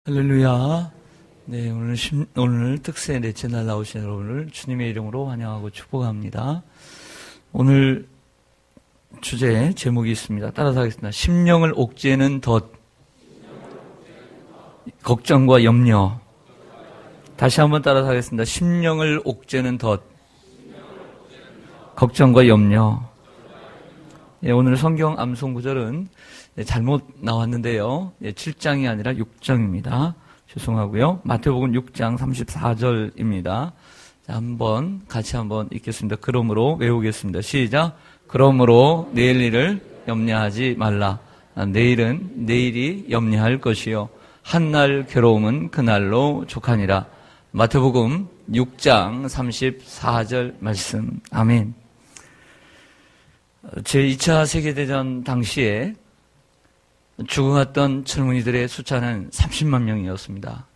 할렐루야. 네, 오늘 특세 넷째 날 나오신 여러분을 주님의 이름으로 환영하고 축복합니다. 오늘 주제 제목이 있습니다. 따라서 하겠습니다. 심령을 옥죄는 덫, 걱정과 염려. 다시 한번 따라서 하겠습니다. 심령을 옥죄는 덫, 걱정과 염려. 예, 오늘 성경 암송 구절은 잘못 나왔는데요. 7장이 아니라 6장입니다. 죄송하고요. 마태복음 6장 34절입니다. 자, 같이 한번 읽겠습니다. 그러므로 외우겠습니다. 시작. 그러므로 내일 일을 염려하지 말라. 내일이 염려할 것이요 한날 괴로움은 그날로 족하니라. 마태복음 6장 34절 말씀. 아멘. 제2차 세계대전 당시에 죽어갔던 젊은이들의 숫자는 30만 명이었습니다.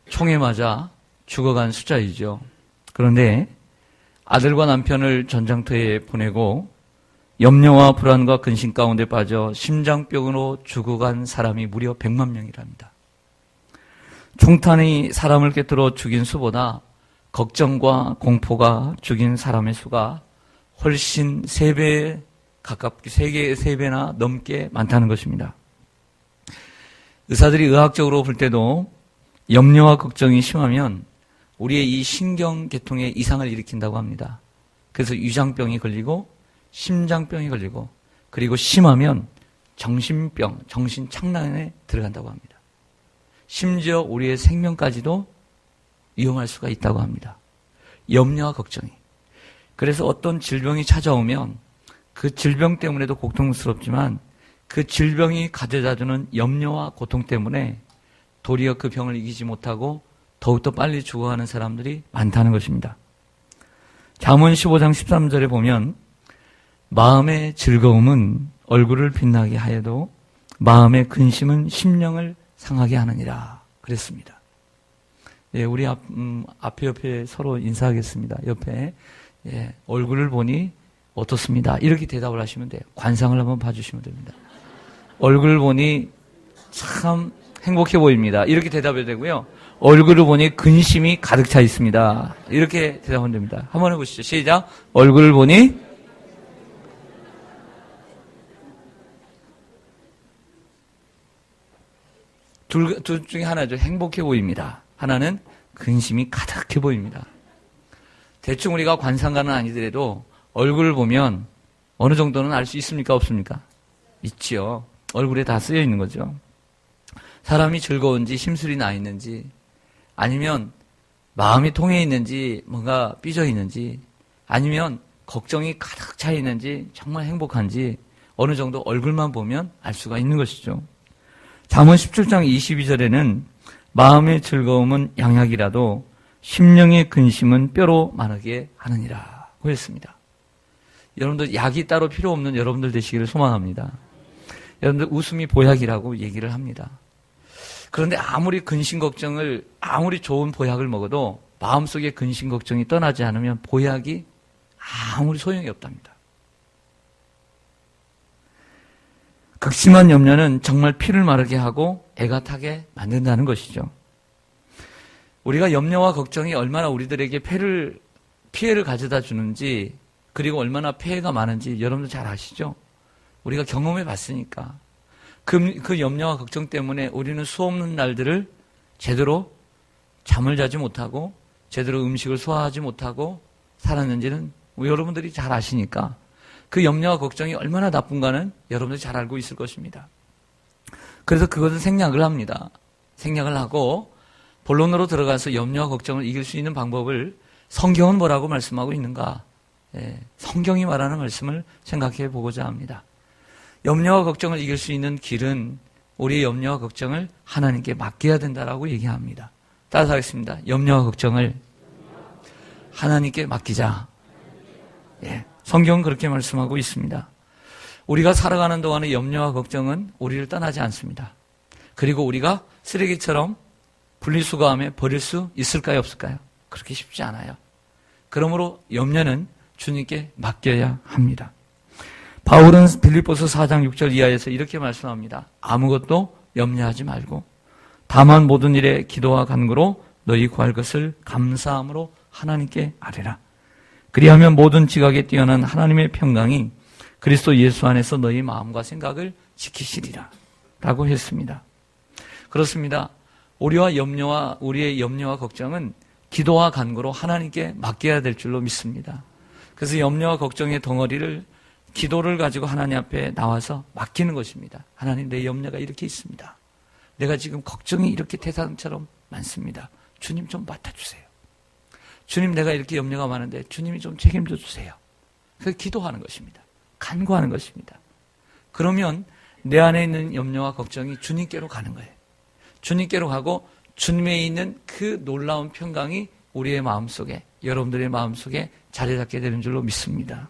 총에 맞아 죽어간 숫자이죠. 그런데 아들과 남편을 전장터에 보내고 염려와 불안과 근심 가운데 빠져 심장병으로 죽어간 사람이 무려 100만 명이랍니다. 총탄이 사람을 꿰뚫어 죽인 수보다 걱정과 공포가 죽인 사람의 수가 훨씬 3배 가깝게 3배나 넘게 많다는 것입니다. 의사들이 의학적으로 볼 때도 염려와 걱정이 심하면 우리의 이 신경계통에 이상을 일으킨다고 합니다. 그래서 위장병이 걸리고 심장병이 걸리고 그리고 심하면 정신병, 정신착란에 들어간다고 합니다. 심지어 우리의 생명까지도 위험할 수가 있다고 합니다. 염려와 걱정이. 그래서 어떤 질병이 찾아오면 그 질병 때문에도 고통스럽지만 그 질병이 가져다주는 염려와 고통 때문에 도리어 그 병을 이기지 못하고 더욱더 빨리 죽어가는 사람들이 많다는 것입니다. 잠언 15장 13절에 보면 마음의 즐거움은 얼굴을 빛나게 하여도 마음의 근심은 심령을 상하게 하느니라 그랬습니다. 예, 우리 옆에 서로 인사하겠습니다. 옆에 얼굴을 보니 어떻습니다. 이렇게 대답을 하시면 돼요. 관상을 한번 봐주시면 됩니다. 얼굴을 보니 참 행복해 보입니다. 이렇게 대답해야 되고요. 얼굴을 보니 근심이 가득 차 있습니다. 이렇게 대답하면 됩니다. 한번 해보시죠. 시작. 얼굴을 보니 둘 중에 하나죠. 행복해 보입니다. 하나는 근심이 가득해 보입니다. 대충 우리가 관상가는 아니더라도 얼굴을 보면 어느 정도는 알 수 있습니까? 없습니까? 있지요. 얼굴에 다 쓰여 있는 거죠. 사람이 즐거운지 심술이 나 있는지 아니면 마음이 통해 있는지 뭔가 삐져 있는지 아니면 걱정이 가득 차 있는지 정말 행복한지 어느 정도 얼굴만 보면 알 수가 있는 것이죠. 잠언 17장 22절에는 마음의 즐거움은 양약이라도 심령의 근심은 뼈로 마르게 하느니라 그랬습니다. 여러분들 약이 따로 필요 없는 여러분들 되시기를 소망합니다. 여러분들 웃음이 보약이라고 얘기를 합니다. 그런데 아무리 근심 걱정을 아무리 좋은 보약을 먹어도 마음속에 근심 걱정이 떠나지 않으면 보약이 아무리 소용이 없답니다. 극심한 염려는 정말 피를 마르게 하고 애가 타게 만든다는 것이죠. 우리가 염려와 걱정이 얼마나 우리들에게 피해를 가져다 주는지 그리고 얼마나 폐해가 많은지 여러분들 잘 아시죠? 우리가 경험해 봤으니까. 그 염려와 걱정 때문에 우리는 수없는 날들을 제대로 잠을 자지 못하고 제대로 음식을 소화하지 못하고 살았는지는 여러분들이 잘 아시니까 그 염려와 걱정이 얼마나 나쁜가는 여러분들이 잘 알고 있을 것입니다. 그래서 그것을 생략을 합니다. 생략을 하고 본론으로 들어가서 염려와 걱정을 이길 수 있는 방법을 성경은 뭐라고 말씀하고 있는가? 성경이 말하는 말씀을 생각해 보고자 합니다. 염려와 걱정을 이길 수 있는 길은 우리의 염려와 걱정을 하나님께 맡겨야 된다라고 얘기합니다. 따라서 하겠습니다. 염려와 걱정을 하나님께 맡기자. 성경은 그렇게 말씀하고 있습니다. 우리가 살아가는 동안의 염려와 걱정은 우리를 떠나지 않습니다. 그리고 우리가 쓰레기처럼 분리수거함에 버릴 수 있을까요? 없을까요? 그렇게 쉽지 않아요. 그러므로 염려는 주님께 맡겨야 합니다. 바울은 빌립보서 4장 6절 이하에서 이렇게 말씀합니다. 아무것도 염려하지 말고 다만 모든 일에 기도와 간구로 너희 구할 것을 감사함으로 하나님께 아뢰라. 그리하면 모든 지각에 뛰어난 하나님의 평강이 그리스도 예수 안에서 너희 마음과 생각을 지키시리라 라고 했습니다. 그렇습니다. 우리의 염려와 걱정은 기도와 간구로 하나님께 맡겨야 될 줄로 믿습니다. 그래서 염려와 걱정의 덩어리를 기도를 가지고 하나님 앞에 나와서 맡기는 것입니다. 하나님, 내 염려가 이렇게 있습니다. 내가 지금 걱정이 이렇게 태산처럼 많습니다. 주님 좀 맡아주세요. 주님, 내가 이렇게 염려가 많은데 주님이 좀 책임져 주세요. 그래서 기도하는 것입니다. 간구하는 것입니다. 그러면 내 안에 있는 염려와 걱정이 주님께로 가는 거예요. 주님께로 가고 주님에 있는 그 놀라운 평강이 우리의 마음속에, 여러분들의 마음속에 자리 잡게 되는 줄로 믿습니다.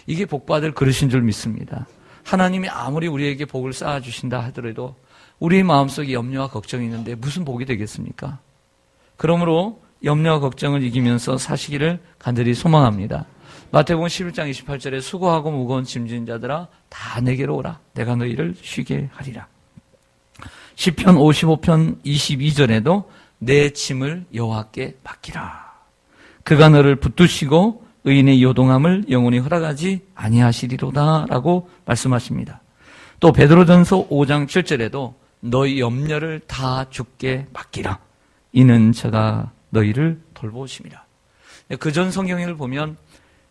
이게 복받을 그릇인 줄 믿습니다. 하나님이 아무리 우리에게 복을 쌓아주신다 하더라도 우리의 마음속에 염려와 걱정이 있는데 무슨 복이 되겠습니까? 그러므로 염려와 걱정을 이기면서 사시기를 간절히 소망합니다. 마태복음 11장 28절에 수고하고 무거운 짐진 자들아 다 내게로 오라. 내가 너희를 쉬게 하리라. 시편 55편 22절에도 내 짐을 여호와께 맡기라. 그가 너를 붙드시고 의인의 요동함을 영원히 허락하지 아니하시리로다 라고 말씀하십니다. 또 베드로전서 5장 7절에도 너희 염려를 다 주께 맡기라. 이는 저가 너희를 돌보심이라. 그전 성경을 보면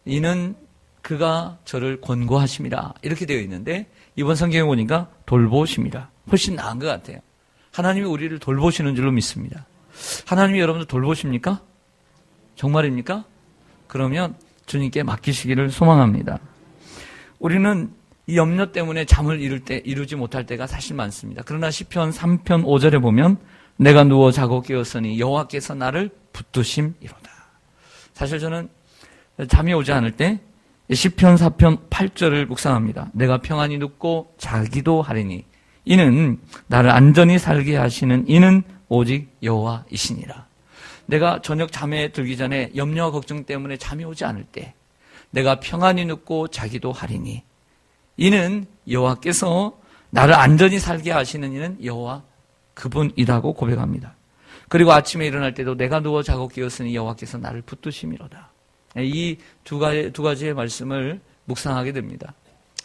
이는 그가 저를 권고하심이라 이렇게 되어 있는데 이번 성경에 보니까 돌보심이라. 훨씬 나은 것 같아요. 하나님이 우리를 돌보시는 줄로 믿습니다. 하나님이 여러분들 돌보십니까? 정말입니까? 그러면 주님께 맡기시기를 소망합니다. 우리는 이 염려 때문에 잠을 이루지 못할 때가 사실 많습니다. 그러나 시편 3편 5절에 보면 내가 누워 자고 깨었으니 여호와께서 나를 붙드심이로다. 사실 저는 잠이 오지 않을 때 시편 4편 8절을 묵상합니다. 내가 평안히 눕고 자기도 하리니 이는 나를 안전히 살게 하시는 이는 오직 여호와이시니라. 내가 저녁 잠에 들기 전에 염려와 걱정 때문에 잠이 오지 않을 때 내가 평안히 눕고 자기도 하리니 이는 여호와께서 나를 안전히 살게 하시는 이는 여호와 그분이라고 고백합니다. 그리고 아침에 일어날 때도 내가 누워 자고 깨었으니 여호와께서 나를 붙드심이로다. 이 두 가지의 말씀을 묵상하게 됩니다.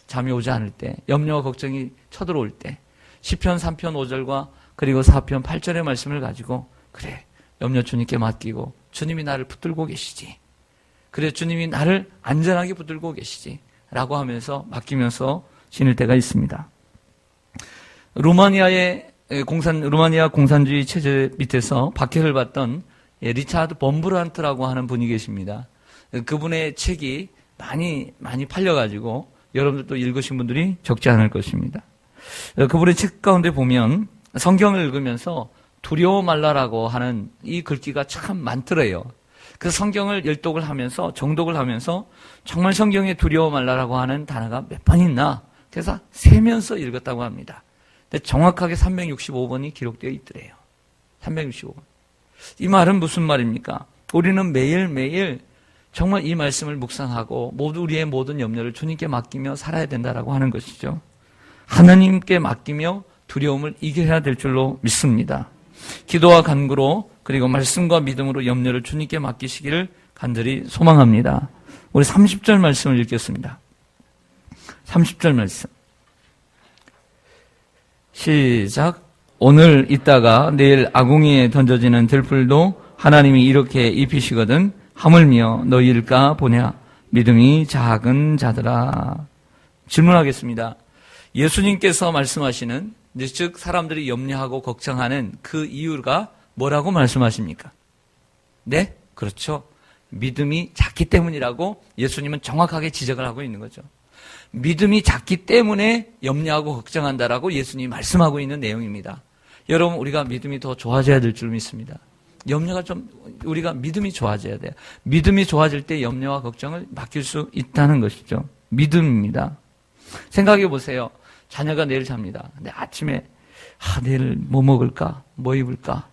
잠이 오지 않을 때, 염려와 걱정이 쳐들어올 때, 시편 3편 5절과 그리고 4편 8절의 말씀을 가지고 그래, 염려 주님께 맡기고 주님이 나를 붙들고 계시지. 그래, 주님이 나를 안전하게 붙들고 계시지. 라고 하면서 맡기면서 지낼 때가 있습니다. 루마니아 공산주의 체제 밑에서 박해를 받던 리차드 범브란트라고 하는 분이 계십니다. 그분의 책이 많이 팔려가지고 여러분들도 읽으신 분들이 적지 않을 것입니다. 그분의 책 가운데 보면 성경을 읽으면서 두려워 말라라고 하는 이 글귀가 참 많더래요. 그 성경을 열독을 하면서 정독을 하면서 정말 성경에 두려워 말라라고 하는 단어가 몇 번 있나? 그래서 세면서 읽었다고 합니다. 근데 정확하게 365번이 기록되어 있더래요. 365번. 이 말은 무슨 말입니까? 우리는 매일매일 정말 이 말씀을 묵상하고 우리의 모든 염려를 주님께 맡기며 살아야 된다라고 하는 것이죠. 하나님께 맡기며 두려움을 이겨야 될 줄로 믿습니다. 기도와 간구로 그리고 말씀과 믿음으로 염려를 주님께 맡기시기를 간절히 소망합니다. 우리 30절 말씀을 읽겠습니다. 30절 말씀. 시작. 오늘 있다가 내일 아궁이에 던져지는 들풀도 하나님이 이렇게 입히시거든 하물며 너희일까 보냐 믿음이 작은 자들아. 질문하겠습니다. 예수님께서 말씀하시는 즉 사람들이 염려하고 걱정하는 그 이유가 뭐라고 말씀하십니까? 네? 그렇죠. 믿음이 작기 때문이라고 예수님은 정확하게 지적을 하고 있는 거죠. 믿음이 작기 때문에 염려하고 걱정한다라고 예수님이 말씀하고 있는 내용입니다. 여러분, 우리가 믿음이 더 좋아져야 될 줄 믿습니다. 우리가 믿음이 좋아져야 돼요. 믿음이 좋아질 때 염려와 걱정을 맡길 수 있다는 것이죠. 믿음입니다. 생각해 보세요. 자녀가 내일 잡니다. 근데 아침에 내일 뭐 먹을까? 뭐 입을까?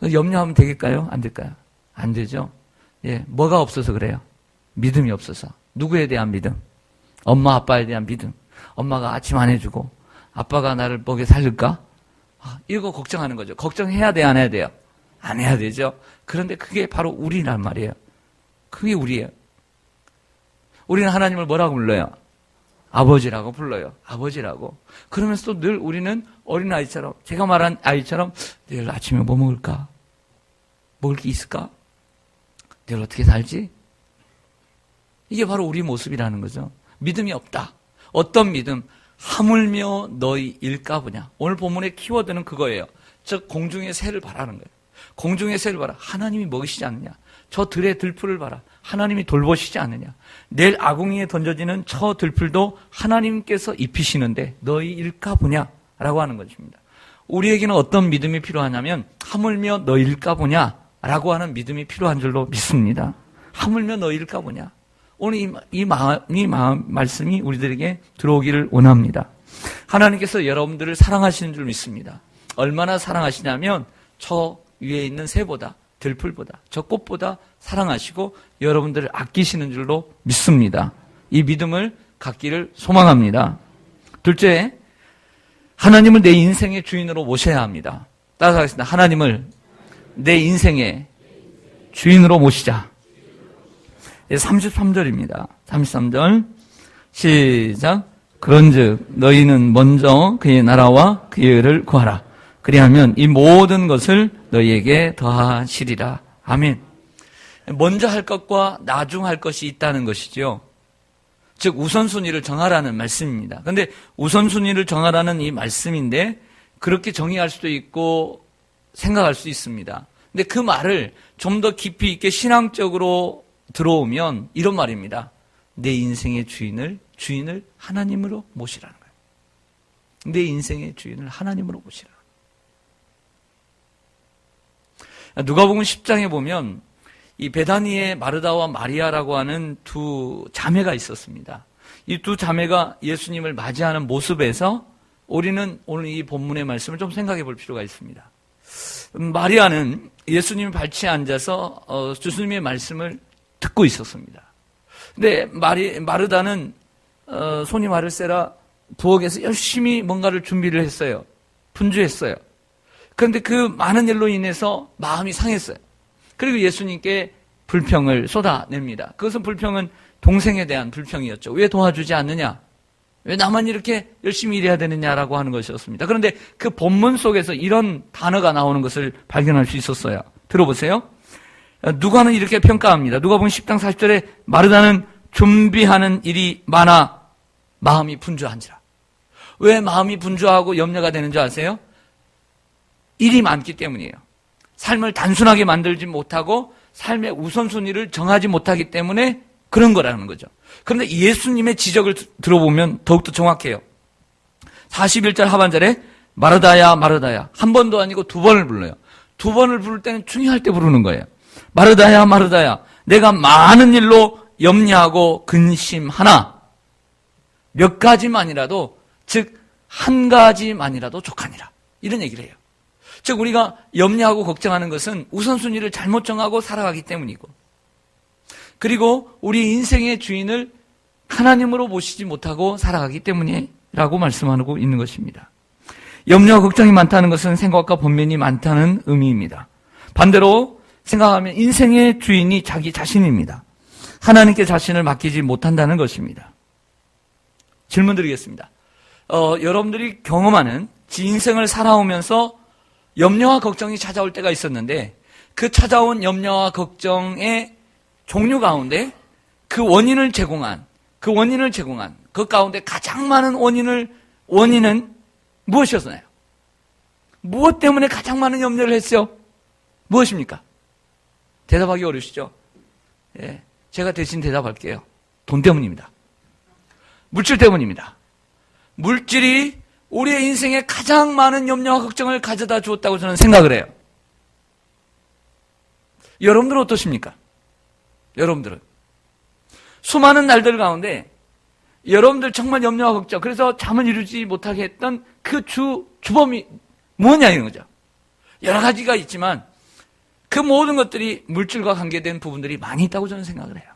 염려하면 되겠까요? 안 될까요? 안 되죠. 예, 뭐가 없어서 그래요? 믿음이 없어서. 누구에 대한 믿음? 엄마 아빠에 대한 믿음. 엄마가 아침 안 해주고 아빠가 나를 먹여 살릴까? 이거 걱정하는 거죠. 걱정해야 돼, 안 해야 돼요? 안 해야 되죠. 그런데 그게 바로 우리란 말이에요. 그게 우리예요. 우리는 하나님을 뭐라고 불러요? 아버지라고 불러요. 아버지라고. 그러면서 또 늘 우리는 어린아이처럼, 제가 말한 아이처럼 내일 아침에 뭐 먹을까? 먹을 게 있을까? 내일 어떻게 살지? 이게 바로 우리 모습이라는 거죠. 믿음이 없다. 어떤 믿음? 하물며 너희 일까보냐. 오늘 본문의 키워드는 그거예요. 즉 공중의 새를 바라는 거예요. 공중의 새를 봐라. 하나님이 먹이시지 않느냐. 저 들의 들풀을 봐라. 하나님이 돌보시지 않느냐. 내일 아궁이에 던져지는 저 들풀도 하나님께서 입히시는데 너희 일까보냐 라고 하는 것입니다. 우리에게는 어떤 믿음이 필요하냐면 하물며 너희 일까보냐 라고 하는 믿음이 필요한 줄로 믿습니다. 하물며 너희 일까보냐. 오늘 이 말씀이 우리들에게 들어오기를 원합니다. 하나님께서 여러분들을 사랑하시는 줄 믿습니다. 얼마나 사랑하시냐면 저 위에 있는 새보다, 들풀보다, 저 꽃보다 사랑하시고 여러분들을 아끼시는 줄로 믿습니다. 이 믿음을 갖기를 소망합니다. 둘째, 하나님을 내 인생의 주인으로 모셔야 합니다. 따라하겠습니다. 하나님을 내 인생의 주인으로 모시자. 33절입니다. 33절 시작. 그런즉 너희는 먼저 그의 나라와 그의 의를 구하라. 그리하면 이 모든 것을 너희에게 더하시리라. 아멘. 먼저 할 것과 나중 할 것이 있다는 것이죠. 즉 우선순위를 정하라는 말씀입니다. 그런데 우선순위를 정하라는 이 말씀인데 그렇게 정의할 수도 있고 생각할 수 있습니다. 근데 그 말을 좀 더 깊이 있게 신앙적으로 들어오면 이런 말입니다. 내 인생의 주인을 하나님으로 모시라는 거예요. 내 인생의 주인을 하나님으로 모시라. 누가복음 10장에 보면 이 베다니에 마르다와 마리아라고 하는 두 자매가 있었습니다. 이 두 자매가 예수님을 맞이하는 모습에서 우리는 오늘 이 본문의 말씀을 좀 생각해 볼 필요가 있습니다. 마리아는 예수님 발치에 앉아서 예수님의 말씀을 듣고 있었습니다. 근데 마르다는 손이 마를세라 부엌에서 열심히 뭔가를 준비를 했어요. 분주했어요. 그런데 그 많은 일로 인해서 마음이 상했어요. 그리고 예수님께 불평을 쏟아냅니다. 그것은 불평은 동생에 대한 불평이었죠. 왜 도와주지 않느냐? 왜 나만 이렇게 열심히 일해야 되느냐라고 하는 것이었습니다. 그런데 그 본문 속에서 이런 단어가 나오는 것을 발견할 수 있었어요. 들어보세요. 누가는 이렇게 평가합니다. 누가복음 10장 40절에 마르다는 준비하는 일이 많아 마음이 분주한지라. 왜 마음이 분주하고 염려가 되는 줄 아세요? 일이 많기 때문이에요. 삶을 단순하게 만들지 못하고 삶의 우선순위를 정하지 못하기 때문에 그런 거라는 거죠. 그런데 예수님의 지적을 들어보면 더욱더 정확해요. 41절 하반절에 마르다야 마르다야 한 번도 아니고 두 번을 불러요. 두 번을 부를 때는 중요할 때 부르는 거예요. 마르다야 마르다야 내가 많은 일로 염려하고 근심하나 몇 가지만이라도 즉 한 가지만이라도 족하니라. 이런 얘기를 해요. 즉 우리가 염려하고 걱정하는 것은 우선순위를 잘못 정하고 살아가기 때문이고 그리고 우리 인생의 주인을 하나님으로 모시지 못하고 살아가기 때문이라고 말씀하고 있는 것입니다. 염려와 걱정이 많다는 것은 생각과 번민이 많다는 의미입니다. 반대로 생각하면 인생의 주인이 자기 자신입니다. 하나님께 자신을 맡기지 못한다는 것입니다. 질문 드리겠습니다. 여러분들이 경험하는 인생을 살아오면서 염려와 걱정이 찾아올 때가 있었는데 그 찾아온 염려와 걱정의 종류 가운데 그 원인을 제공한 그 가운데 가장 많은 원인은 무엇이었나요? 무엇 때문에 가장 많은 염려를 했어요? 무엇입니까? 대답하기 어려우시죠? 예, 제가 대신 대답할게요. 돈 때문입니다. 물질 때문입니다. 물질이 우리의 인생에 가장 많은 염려와 걱정을 가져다 주었다고 저는 생각을 해요. 여러분들은 어떠십니까? 여러분들은 수많은 날들 가운데 여러분들 정말 염려와 걱정 그래서 잠을 이루지 못하게 했던 그 주범이 뭐냐 이런 거죠. 여러 가지가 있지만 그 모든 것들이 물질과 관계된 부분들이 많이 있다고 저는 생각을 해요.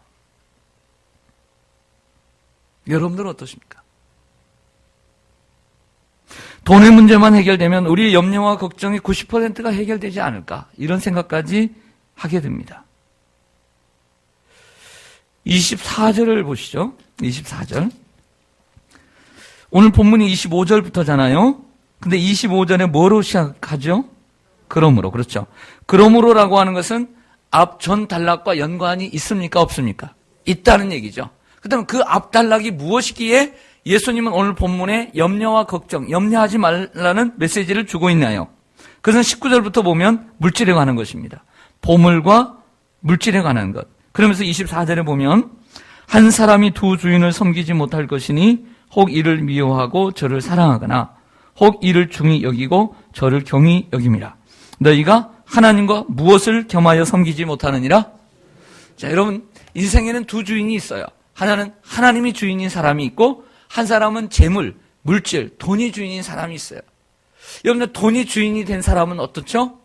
여러분들은 어떠십니까? 돈의 문제만 해결되면 우리의 염려와 걱정이 90%가 해결되지 않을까, 이런 생각까지 하게 됩니다. 24절을 보시죠. 24절. 오늘 본문이 25절부터잖아요. 근데 25절에 뭐로 시작하죠? 그러므로. 그렇죠. 그러므로라고 하는 것은 앞 전 단락과 연관이 있습니까? 없습니까? 있다는 얘기죠. 그다음 그 앞 단락이 무엇이기에 예수님은 오늘 본문에 염려와 걱정, 염려하지 말라는 메시지를 주고 있나요? 그것은 19절부터 보면 물질에 관한 것입니다. 보물과 물질에 관한 것. 그러면서 24절에 보면 한 사람이 두 주인을 섬기지 못할 것이니 혹 이를 미워하고 저를 사랑하거나 혹 이를 중히 여기고 저를 경히 여김이라. 너희가 하나님과 무엇을 겸하여 섬기지 못하느니라? 자, 여러분, 인생에는 두 주인이 있어요. 하나는 하나님이 주인인 사람이 있고, 한 사람은 재물, 물질, 돈이 주인인 사람이 있어요. 여러분들, 돈이 주인이 된 사람은 어떻죠?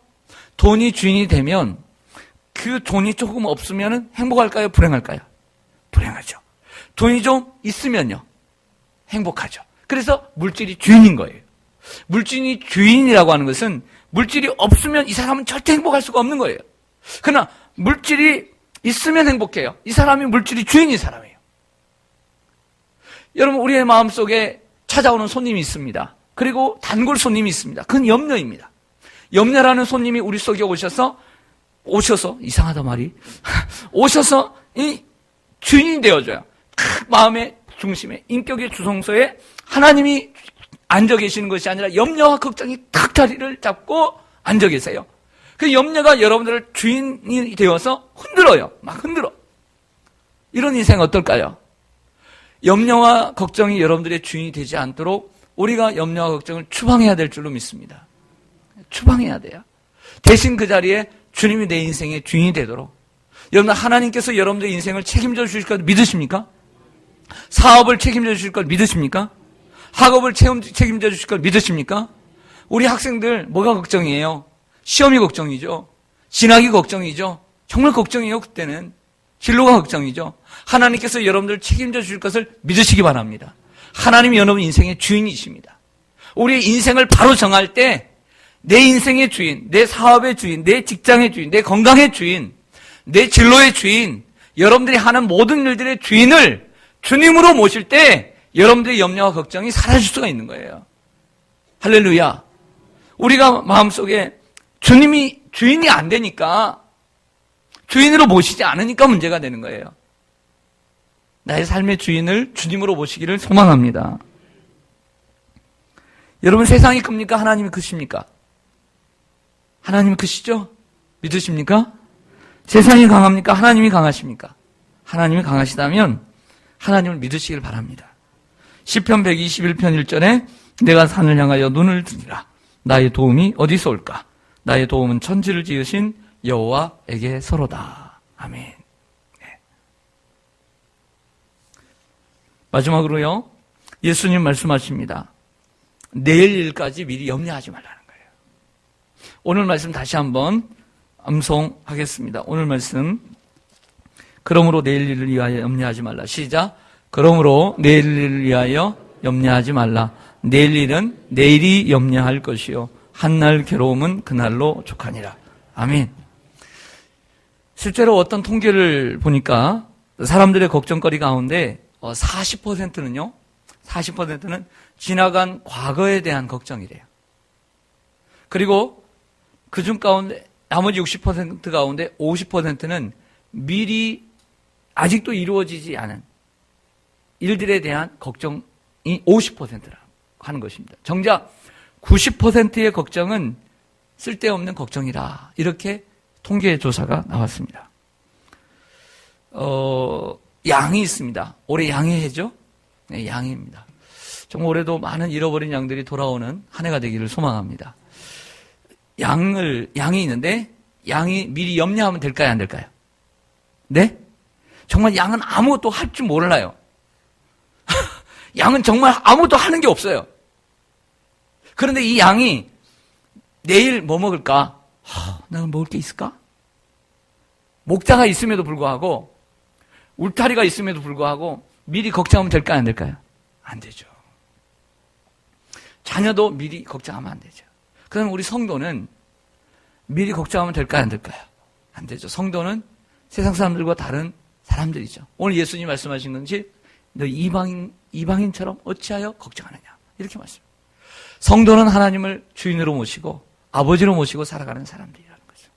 돈이 주인이 되면 그 돈이 조금 없으면 행복할까요? 불행할까요? 불행하죠. 돈이 좀 있으면요, 행복하죠. 그래서 물질이 주인인 거예요. 물질이 주인이라고 하는 것은 물질이 없으면 이 사람은 절대 행복할 수가 없는 거예요. 그러나 물질이 있으면 행복해요. 이 사람이 물질이 주인인 사람이에요. 여러분, 우리의 마음속에 찾아오는 손님이 있습니다. 그리고 단골 손님이 있습니다. 그건 염려입니다. 염려라는 손님이 우리 속에 오셔서 이상하다 말이 오셔서 이 주인이 되어줘요. 마음의 중심에, 인격의 주성소에 하나님이 앉아 계시는 것이 아니라 염려와 걱정이 탁 자리를 잡고 앉아 계세요. 그 염려가 여러분들을 주인이 되어서 흔들어요. 막 흔들어. 이런 인생 어떨까요? 염려와 걱정이 여러분들의 주인이 되지 않도록 우리가 염려와 걱정을 추방해야 될 줄로 믿습니다. 추방해야 돼요. 대신 그 자리에 주님이 내 인생의 주인이 되도록. 여러분, 하나님께서 여러분들의 인생을 책임져 주실 것 믿으십니까? 사업을 책임져 주실 것 믿으십니까? 학업을 책임져 주실 걸 믿으십니까? 우리 학생들 뭐가 걱정이에요? 시험이 걱정이죠. 진학이 걱정이죠. 정말 걱정이에요. 그때는 진로가 걱정이죠. 하나님께서 여러분들 책임져 주실 것을 믿으시기 바랍니다. 하나님이 여러분 인생의 주인이십니다. 우리의 인생을 바로 정할 때 내 인생의 주인, 내 사업의 주인, 내 직장의 주인, 내 건강의 주인, 내 진로의 주인, 여러분들이 하는 모든 일들의 주인을 주님으로 모실 때 여러분들의 염려와 걱정이 사라질 수가 있는 거예요. 할렐루야. 우리가 마음속에 주님이 주인이 안 되니까, 주인으로 모시지 않으니까 문제가 되는 거예요. 나의 삶의 주인을 주님으로 모시기를 소망합니다. 여러분, 세상이 큽니까? 하나님이 크십니까? 하나님이 크시죠? 믿으십니까? 세상이 강합니까? 하나님이 강하십니까? 하나님이 강하시다면 하나님을 믿으시길 바랍니다. 시편 121편 1절에 내가 산을 향하여 눈을 드리라. 나의 도움이 어디서 올까? 나의 도움은 천지를 지으신 여호와에게서로다. 아멘. 네. 마지막으로요, 예수님 말씀하십니다. 내일 일까지 미리 염려하지 말라는 거예요. 오늘 말씀 다시 한번 암송하겠습니다. 오늘 말씀, 그러므로 내일 일을 위하여 염려하지 말라. 시작. 그러므로 내일 일을 위하여 염려하지 말라. 내일 일은 내일이 염려할 것이요 한날 괴로움은 그날로 족하니라. 아멘. 실제로 어떤 통계를 보니까 사람들의 걱정거리 가운데 40%는요, 40%는 지나간 과거에 대한 걱정이래요. 그리고 그중 가운데 나머지 60% 가운데 50%는 미리 아직도 이루어지지 않은 일들에 대한 걱정이 50%라고 하는 것입니다. 정작 90%의 걱정은 쓸데없는 걱정이다. 이렇게 통계 조사가 나왔습니다. 양이 있습니다. 올해 양의 해죠? 네, 양입니다. 정말 올해도 많은 잃어버린 양들이 돌아오는 한 해가 되기를 소망합니다. 양이 있는데 양이 미리 염려하면 될까요? 안 될까요? 네? 정말 양은 아무것도 할 줄 몰라요. 양은 정말 아무것도 하는 게 없어요. 그런데 이 양이 내일 뭐 먹을까? 내가 먹을 게 있을까? 목자가 있음에도 불구하고, 울타리가 있음에도 불구하고 미리 걱정하면 될까요? 안 될까요? 안 되죠. 자녀도 미리 걱정하면 안 되죠. 그럼 우리 성도는 미리 걱정하면 될까요? 안 될까요? 안 되죠. 성도는 세상 사람들과 다른 사람들이죠. 오늘 예수님 말씀하신 건지 너 이방인처럼 어찌하여 걱정하느냐 이렇게 말씀. 성도는 하나님을 주인으로 모시고 아버지로 모시고 살아가는 사람들이라는 거죠.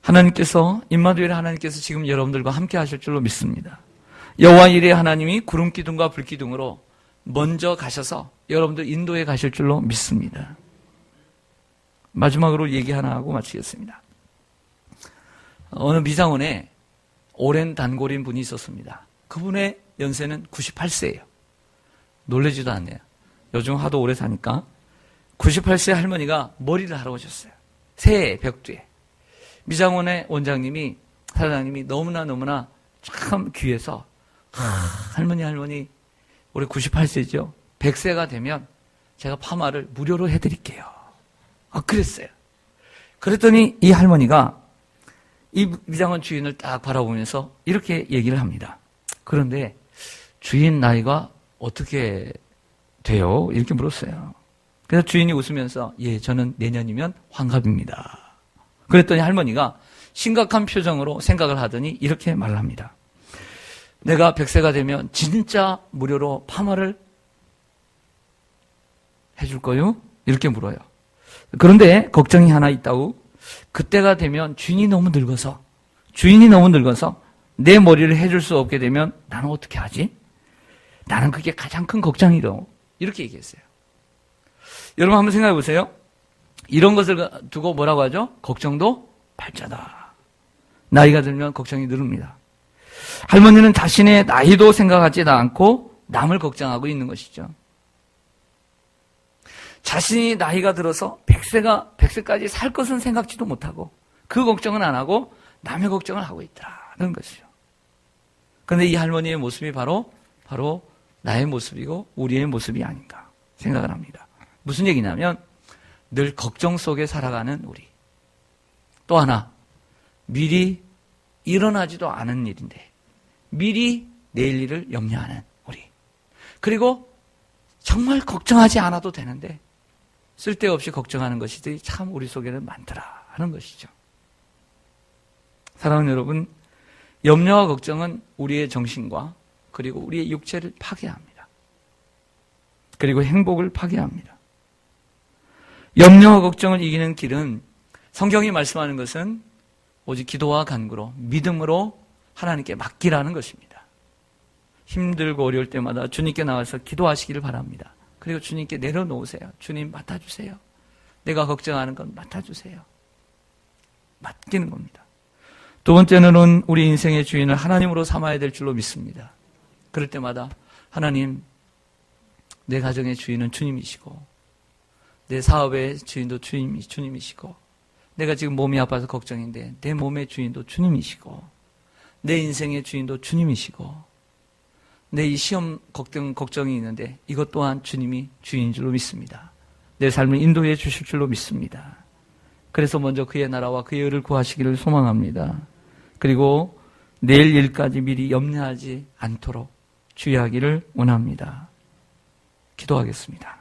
하나님께서 임마누엘 하나님께서 지금 여러분들과 함께 하실 줄로 믿습니다. 여호와 이레 하나님이 구름 기둥과 불 기둥으로 먼저 가셔서 여러분들 인도에 가실 줄로 믿습니다. 마지막으로 얘기 하나 하고 마치겠습니다. 어느 미장원에 오랜 단골인 분이 있었습니다. 그분의 연세는 98세예요. 놀라지도 않네요. 요즘 하도 오래 사니까 98세 할머니가 머리를 하러 오셨어요. 새해 벽두에. 미장원의 원장님이 사장님이 너무나 참 귀해서 할머니 올해 98세죠. 100세가 되면 제가 파마를 무료로 해드릴게요. 그랬어요. 그랬더니 이 할머니가 이 미장원 주인을 딱 바라보면서 이렇게 얘기를 합니다. 그런데 주인 나이가 어떻게 돼요? 이렇게 물었어요. 그래서 주인이 웃으면서 예, 저는 내년이면 환갑입니다. 그랬더니 할머니가 심각한 표정으로 생각을 하더니 이렇게 말을 합니다. 내가 100세가 되면 진짜 무료로 파마를 해줄 거요? 이렇게 물어요. 그런데 걱정이 하나 있다고. 그때가 되면 주인이 너무 늙어서 내 머리를 해줄 수 없게 되면 나는 어떻게 하지? 나는 그게 가장 큰 걱정이로 이렇게 얘기했어요. 여러분 한번 생각해 보세요. 이런 것을 두고 뭐라고 하죠? 걱정도 발자다. 나이가 들면 걱정이 늘습니다. 할머니는 자신의 나이도 생각하지도 않고 남을 걱정하고 있는 것이죠. 자신이 나이가 들어서 100세까지 살 것은 생각지도 못하고 그 걱정은 안 하고 남의 걱정을 하고 있다는 것이죠. 그런데 이 할머니의 모습이 바로 나의 모습이고 우리의 모습이 아닌가 생각을 합니다. 무슨 얘기냐면 늘 걱정 속에 살아가는 우리. 또 하나, 미리 일어나지도 않은 일인데 미리 내일 일을 염려하는 우리. 그리고 정말 걱정하지 않아도 되는데 쓸데없이 걱정하는 것이 참 우리 속에는 많더라 하는 것이죠. 사랑하는 여러분, 염려와 걱정은 우리의 정신과 그리고 우리의 육체를 파괴합니다. 그리고 행복을 파괴합니다. 염려와 걱정을 이기는 길은 성경이 말씀하는 것은 오직 기도와 간구로 믿음으로 하나님께 맡기라는 것입니다. 힘들고 어려울 때마다 주님께 나와서 기도하시기를 바랍니다. 그리고 주님께 내려놓으세요. 주님 맡아주세요. 내가 걱정하는 건 맡아주세요. 맡기는 겁니다. 두 번째는 우리 인생의 주인을 하나님으로 삼아야 될 줄로 믿습니다. 그럴 때마다 하나님, 내 가정의 주인은 주님이시고 내 사업의 주인도 주님이시고 내가 지금 몸이 아파서 걱정인데 내 몸의 주인도 주님이시고 내 인생의 주인도 주님이시고 내 이 시험 걱정이 있는데 이것 또한 주님이 주인인 줄로 믿습니다. 내 삶을 인도해 주실 줄로 믿습니다. 그래서 먼저 그의 나라와 그의 의를 구하시기를 소망합니다. 그리고 내일 일까지 미리 염려하지 않도록 주의하기를 원합니다. 기도하겠습니다.